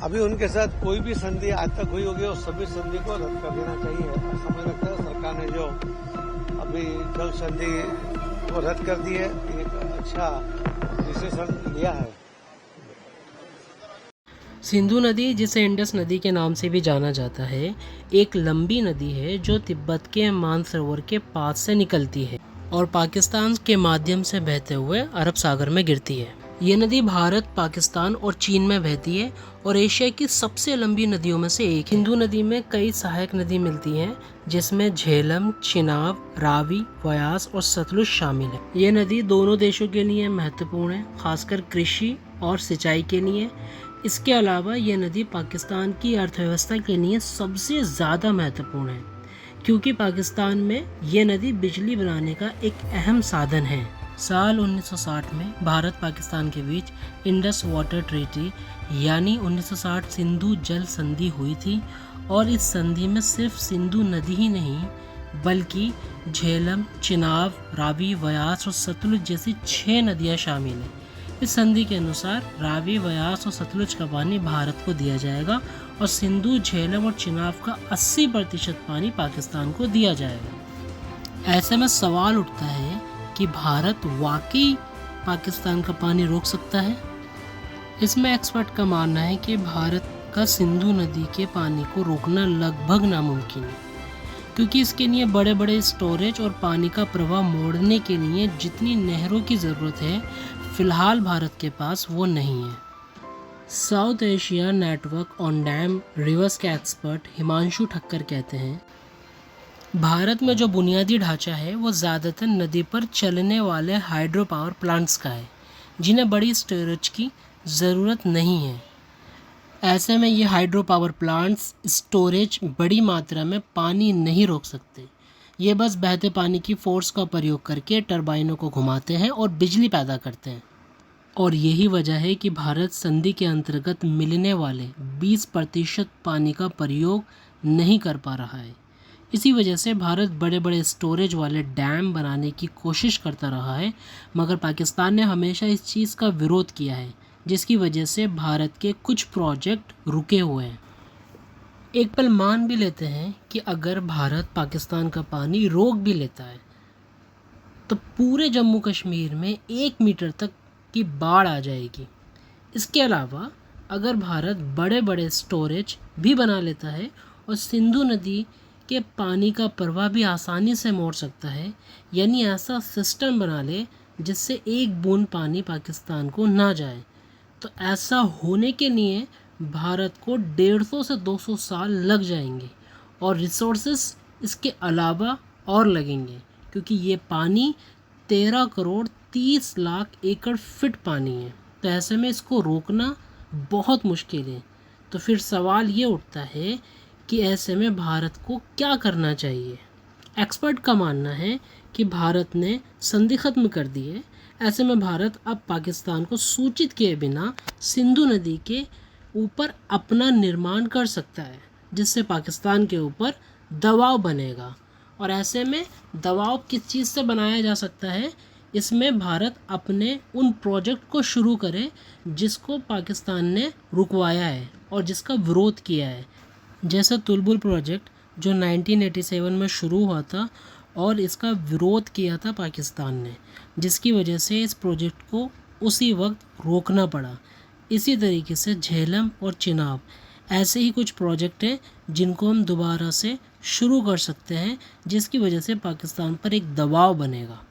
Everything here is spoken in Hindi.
अभी उनके साथ कोई भी संधि आज तक हुई होगी और सभी संधि को रद्द कर देना चाहिए। ऐसा मुझे लगता है सरकार ने जो अभी जल संधि को रद्द कर दी है, एक अच्छा डिसीजन लिया है। सिंधु नदी, जिसे इंडस नदी के नाम से भी जाना जाता है, एक लंबी नदी है जो तिब्बत के मानसरोवर के पास से निकलती है और पाकिस्तान के माध्यम से बहते हुए अरब सागर में गिरती है। ये नदी भारत, पाकिस्तान और चीन में बहती है और एशिया की सबसे लंबी नदियों में से एक है। सिंधु नदी में कई सहायक नदी मिलती हैं, जिसमें झेलम, चिनाब, रावी, व्यास और सतलुज शामिल है। ये नदी दोनों देशों के लिए महत्वपूर्ण है, खासकर कृषि और सिंचाई के लिए। इसके अलावा ये नदी पाकिस्तान की अर्थव्यवस्था के लिए सबसे ज़्यादा महत्वपूर्ण है, क्योंकि पाकिस्तान में ये नदी बिजली बनाने का एक अहम साधन है। साल 1960 में भारत पाकिस्तान के बीच इंडस वाटर ट्रीटी यानी 1960 सिंधु जल संधि हुई थी और इस संधि में सिर्फ सिंधु नदी ही नहीं बल्कि झेलम, चिनाब, रावी, व्यास और सतलुज जैसी 6 नदियाँ शामिल हैं। इस संधि के अनुसार रावी, व्यास और सतलुज का पानी भारत को दिया जाएगा और सिंधु, झेलम और चिनाब का 80% पानी पाकिस्तान को दिया जाएगा। ऐसे में सवाल उठता है कि भारत वाकई पाकिस्तान का पानी रोक सकता है? इसमें एक्सपर्ट का मानना है कि भारत का सिंधु नदी के पानी को रोकना लगभग नामुमकिन है, क्योंकि इसके लिए बड़े बड़े स्टोरेज और पानी का प्रवाह मोड़ने के लिए जितनी नहरों की ज़रूरत है, फिलहाल भारत के पास वो नहीं है। South Asia network on dam reverse के एक्सपर्ट हिमांशु ठक्कर कहते हैं, भारत में जो बुनियादी ढांचा है वो ज़्यादातर नदी पर चलने वाले हाइड्रो पावर प्लांट्स का है, जिन्हें बड़ी स्टोरेज की ज़रूरत नहीं है। ऐसे में ये हाइड्रो पावर प्लांट्स स्टोरेज बड़ी मात्रा में पानी नहीं रोक सकते। ये बस बहते पानी की फोर्स का प्रयोग करके टरबाइनों को घुमाते हैं और बिजली पैदा करते हैं। और यही वजह है कि भारत संधि के अंतर्गत मिलने वाले 20% पानी का प्रयोग नहीं कर पा रहा है। इसी वजह से भारत बड़े बड़े स्टोरेज वाले डैम बनाने की कोशिश करता रहा है, मगर पाकिस्तान ने हमेशा इस चीज़ का विरोध किया है, जिसकी वजह से भारत के कुछ प्रोजेक्ट रुके हुए हैं। एक पल मान भी लेते हैं कि अगर भारत पाकिस्तान का पानी रोक भी लेता है तो पूरे जम्मू कश्मीर में 1 मीटर तक की बाढ़ आ जाएगी। इसके अलावा अगर भारत बड़े बड़े स्टोरेज भी बना लेता है और सिंधु नदी के पानी का प्रवाह भी आसानी से मोड़ सकता है, यानी ऐसा सिस्टम बना ले जिससे एक बूंद पानी पाकिस्तान को ना जाए, तो ऐसा होने के लिए भारत को 150 से 200 साल लग जाएंगे और रिसोर्सेस इसके अलावा और लगेंगे, क्योंकि ये पानी 13 करोड़ 30 लाख एकड़ फिट पानी है। तो ऐसे में इसको रोकना बहुत मुश्किल है। तो फिर सवाल ये उठता है कि ऐसे में भारत को क्या करना चाहिए। एक्सपर्ट का मानना है कि भारत ने संधि खत्म कर दी है। ऐसे में भारत अब पाकिस्तान को सूचित किए बिना सिंधु नदी के ऊपर अपना निर्माण कर सकता है, जिससे पाकिस्तान के ऊपर दबाव बनेगा। और ऐसे में दबाव किस चीज़ से बनाया जा सकता है? इसमें भारत अपने उन प्रोजेक्ट को शुरू करे जिसको पाकिस्तान ने रुकवाया है और जिसका विरोध किया है, जैसे तुलबुल प्रोजेक्ट जो 1987 में शुरू हुआ था और इसका विरोध किया था पाकिस्तान ने, जिसकी वजह से इस प्रोजेक्ट को उसी वक्त रोकना पड़ा। इसी तरीके से झेलम और चिनाब ऐसे ही कुछ प्रोजेक्ट हैं जिनको हम दोबारा से शुरू कर सकते हैं, जिसकी वजह से पाकिस्तान पर एक दबाव बनेगा।